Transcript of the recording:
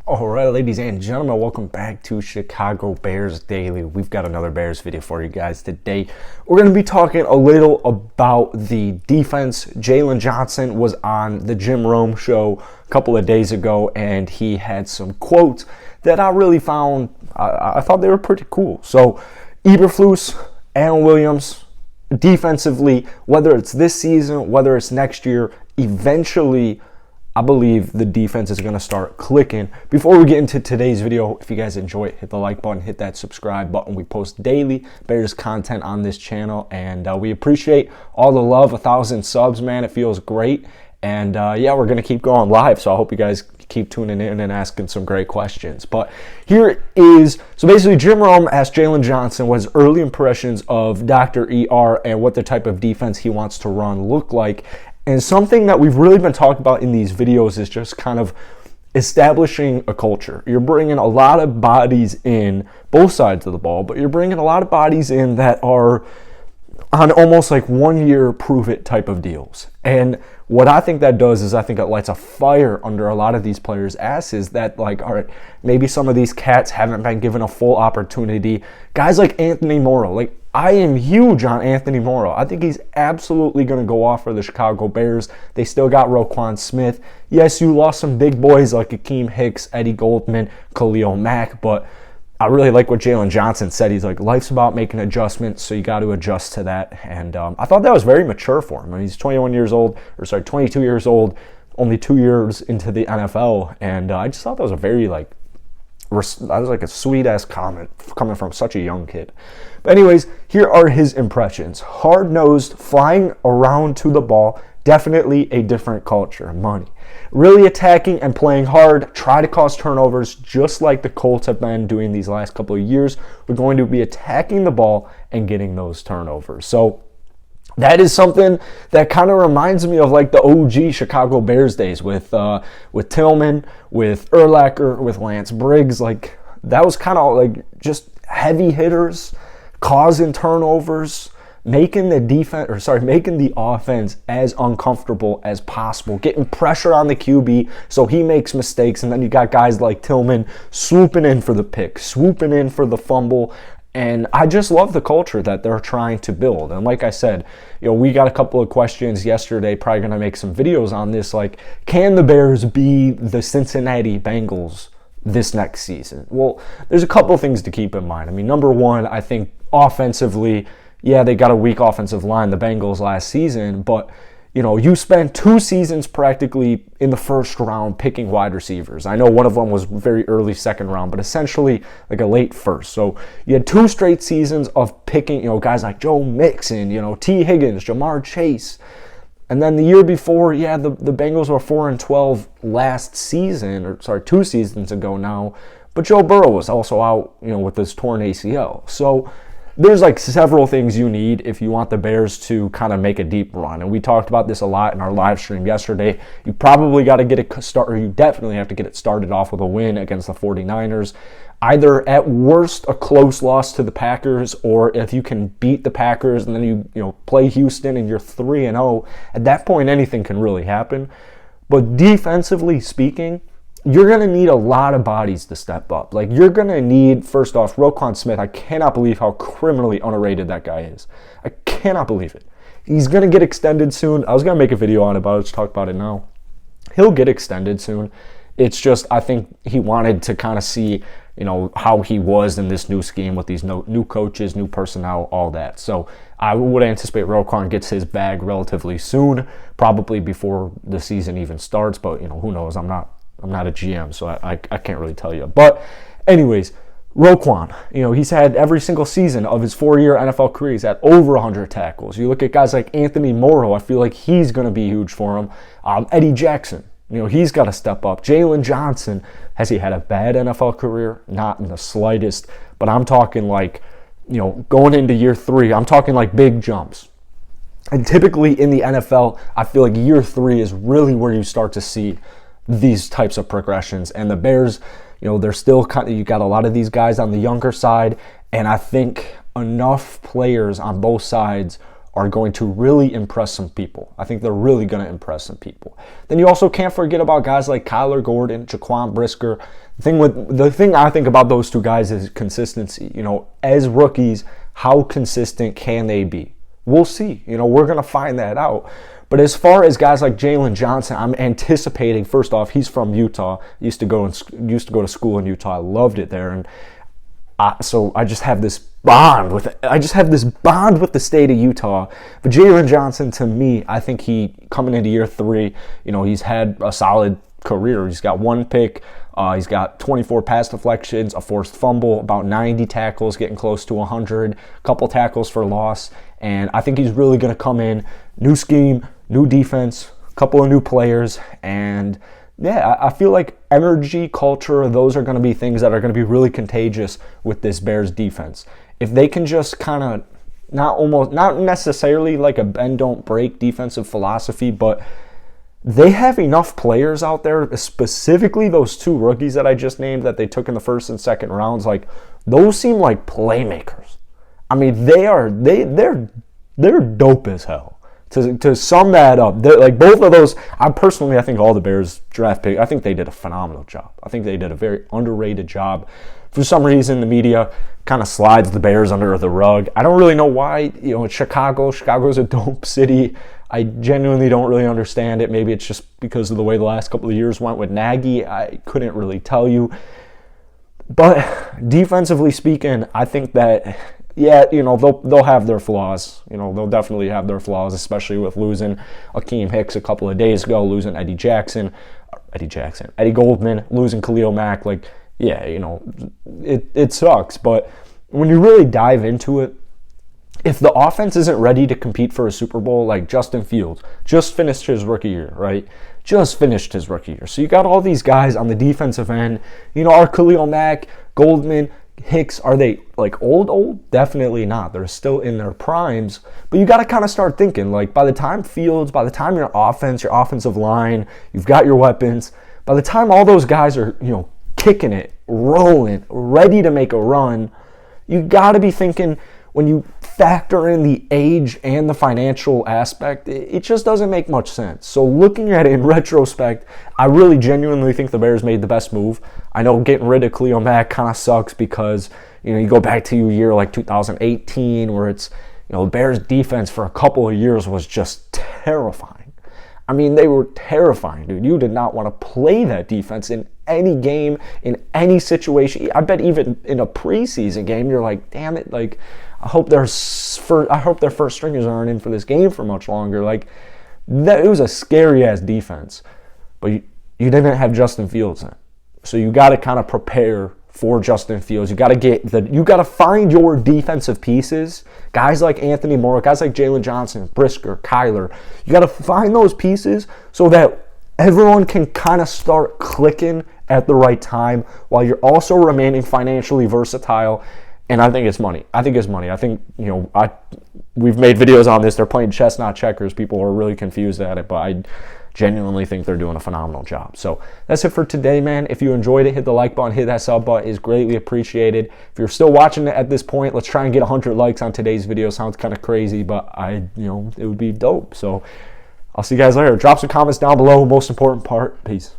All right, ladies and gentlemen, welcome back to Chicago Bears Daily. We've got another Bears video for you guys today. We're going to be talking a little about the defense. Jaylon Johnson was on the Jim Rome show a couple of days ago, and he had some quotes that I really found, I thought they were pretty cool. So, Eberflus, Alan Williams, defensively, whether it's this season, whether it's next year, eventually I believe the defense is going to start clicking. Before we get into today's video, if you guys enjoy it, hit the like button, hit that subscribe button. We post daily Bears content on this channel, and we appreciate all the love. 1,000 subs, man. It feels great. And yeah, we're going to keep going live, so I hope you guys keep tuning in and asking some great questions. But here is, so basically Jim Rome asked Jaylon Johnson what his early impressions of Dr. ER and what the type of defense he wants to run look like. And something that we've really been talking about in these videos is just kind of establishing a culture. You're bringing a lot of bodies in, both sides of the ball, but you're bringing a lot of bodies in that are on almost like 1 year prove it type of deals. And what I think that does is I think it lights a fire under a lot of these players' asses that, like, all right, maybe some of these cats haven't been given a full opportunity. Guys like Anthony Morrow, like, I am huge on Anthony Morrow. I think he's absolutely going to go off for the Chicago Bears. They still got Roquan Smith. Yes, you lost some big boys like Akeem Hicks, Eddie Goldman, Khalil Mack, but I really like what Jaylon Johnson said. He's like, life's about making adjustments, so you got to adjust to that. And I thought that was very mature for him. I mean, he's 22 years old, only 2 years into the NFL. And I just thought that was a very, that was like a sweet-ass comment coming from such a young kid. But anyways, here are his impressions. Hard-nosed, flying around to the ball, definitely a different culture. Money. Really attacking and playing hard, try to cause turnovers just like the Colts have been doing these last couple of years. We're going to be attacking the ball and getting those turnovers. So that is something that kind of reminds me of like the OG Chicago Bears days with Tillman, with Urlacher, with Lance Briggs. Like, that was kind of like just heavy hitters, causing turnovers, making the offense as uncomfortable as possible, getting pressure on the QB so he makes mistakes, and then you got guys like Tillman swooping in for the pick, swooping in for the fumble. And I just love the culture that they're trying to build. And like I said, we got a couple of questions yesterday, probably going to make some videos on this, like, can the Bears be the Cincinnati Bengals this next season? Well, there's a couple of things to keep in mind. I mean, number one, I think offensively, yeah, they got a weak offensive line, the Bengals, last season, but you spent 2 seasons practically in the first round picking wide receivers. I know one of them was very early second round, but essentially like a late first. So you had 2 straight seasons of picking, guys like Joe Mixon, T. Higgins, Jamar Chase. And then the year before, yeah, the Bengals were 4-12 last season, 2 seasons ago now. But Joe Burrow was also out, with his torn ACL. So there's like several things you need if you want the Bears to kind of make a deep run. And we talked about this a lot in our live stream yesterday. You probably got to get it started, or you definitely have to get it started off with a win against the 49ers. Either at worst a close loss to the Packers, or if you can beat the Packers and then you play Houston and you're 3-0, at that point anything can really happen. But defensively speaking, you're going to need a lot of bodies to step up. Like, you're going to need, first off, Roquan Smith. I cannot believe how criminally underrated that guy is. I cannot believe it. He's going to get extended soon. I was going to make a video on it, but I'll just talk about it now. He'll get extended soon. It's just, I think he wanted to kind of see, how he was in this new scheme with these new coaches, new personnel, all that. So I would anticipate Roquan gets his bag relatively soon, probably before the season even starts. But, who knows? I'm not a GM, so I can't really tell you. But anyways, Roquan, he's had every single season of his 4-year NFL career, he's had over 100 tackles. You look at guys like Anthony Morrow, I feel like he's going to be huge for him. Eddie Jackson, he's got to step up. Jaylon Johnson, has he had a bad NFL career? Not in the slightest. But I'm talking like, going into year 3, I'm talking like big jumps. And typically in the NFL, I feel like year 3 is really where you start to see these types of progressions. And the Bears, they're still you got a lot of these guys on the younger side, and I think enough players on both sides are going to really impress some people. I think they're really going to impress some people. Then you also can't forget about guys like Kyler Gordon, Jaquan Brisker. The thing I think about those two guys is consistency. You know, as rookies, how consistent can they be? We'll see. You know, we're going to find that out. But as far as guys like Jalen Johnson, I'm anticipating, first off, he's from Utah. Used to go to school in Utah. I loved it there. And so I just have this bond with the state of Utah. But Jalen Johnson, to me, I think he, coming into year 3, you know, he's had a solid career. He's got 1 pick. He's got 24 pass deflections, a forced fumble, about 90 tackles, getting close to 100, a couple tackles for loss. And I think he's really going to come in, new scheme, new defense, a couple of new players. And yeah, I feel like energy, culture, those are going to be things that are going to be really contagious with this Bears defense. If they can just kind of, not necessarily like a bend don't break defensive philosophy, but they have enough players out there, specifically those 2 rookies that I just named that they took in the first and second rounds. Like, those seem like playmakers. I mean, they're dope as hell. To sum that up, like both of those, I think all the Bears draft pick, I think they did a phenomenal job. I think they did a very underrated job. For some reason, the media kind of slides the Bears under the rug. I don't really know why. You know, it's Chicago. Chicago's a dope city. I genuinely don't really understand it. Maybe it's just because of the way the last couple of years went with Nagy. I couldn't really tell you. But defensively speaking, I think that, yeah, you know, they'll have their flaws. You know, they'll definitely have their flaws, especially with losing Akeem Hicks a couple of days ago, losing Eddie Goldman, losing Khalil Mack. Like, yeah, you know, it sucks. But when you really dive into it, if the offense isn't ready to compete for a Super Bowl, like Justin Fields just finished his rookie year, right? Just finished his rookie year. So you got all these guys on the defensive end. You know, are Khalil Mack, Goldman, Hicks, are they like old? Definitely not. They're still in their primes. But you got to kind of start thinking, like, by the time your offense, your offensive line, you've got your weapons, by the time all those guys are, you know, kicking it, rolling, ready to make a run, you got to be thinking, when you factor in the age and the financial aspect, it just doesn't make much sense. So looking at it in retrospect, I really genuinely think the Bears made the best move. I know getting rid of Khalil Mack kind of sucks because, you know, you go back to a year like 2018 where it's, you know, the Bears defense for a couple of years was just terrifying. I mean, they were terrifying, dude. You did not want to play that defense in any game, in any situation. I bet even in a preseason game, you're like, damn it, like, I hope their first stringers aren't in for this game for much longer. Like, it was a scary-ass defense. But you didn't have Justin Fields in. So you got to kind of prepare for Justin Fields. You got to find your defensive pieces. Guys like Anthony Moore, guys like Jalen Johnson, Brisker, Kyler. You got to find those pieces so that everyone can kind of start clicking at the right time while you're also remaining financially versatile. And I think it's money. I think, you know, we've made videos on this. They're playing chess, not checkers. People are really confused at it, but I genuinely think they're doing a phenomenal job. So that's it for today, man. If you enjoyed it, hit the like button, hit that sub button. It's greatly appreciated. If you're still watching it at this point, let's try and get 100 likes on today's video. Sounds kind of crazy, but it would be dope. So I'll see you guys later. Drop some comments down below. Most important part, peace.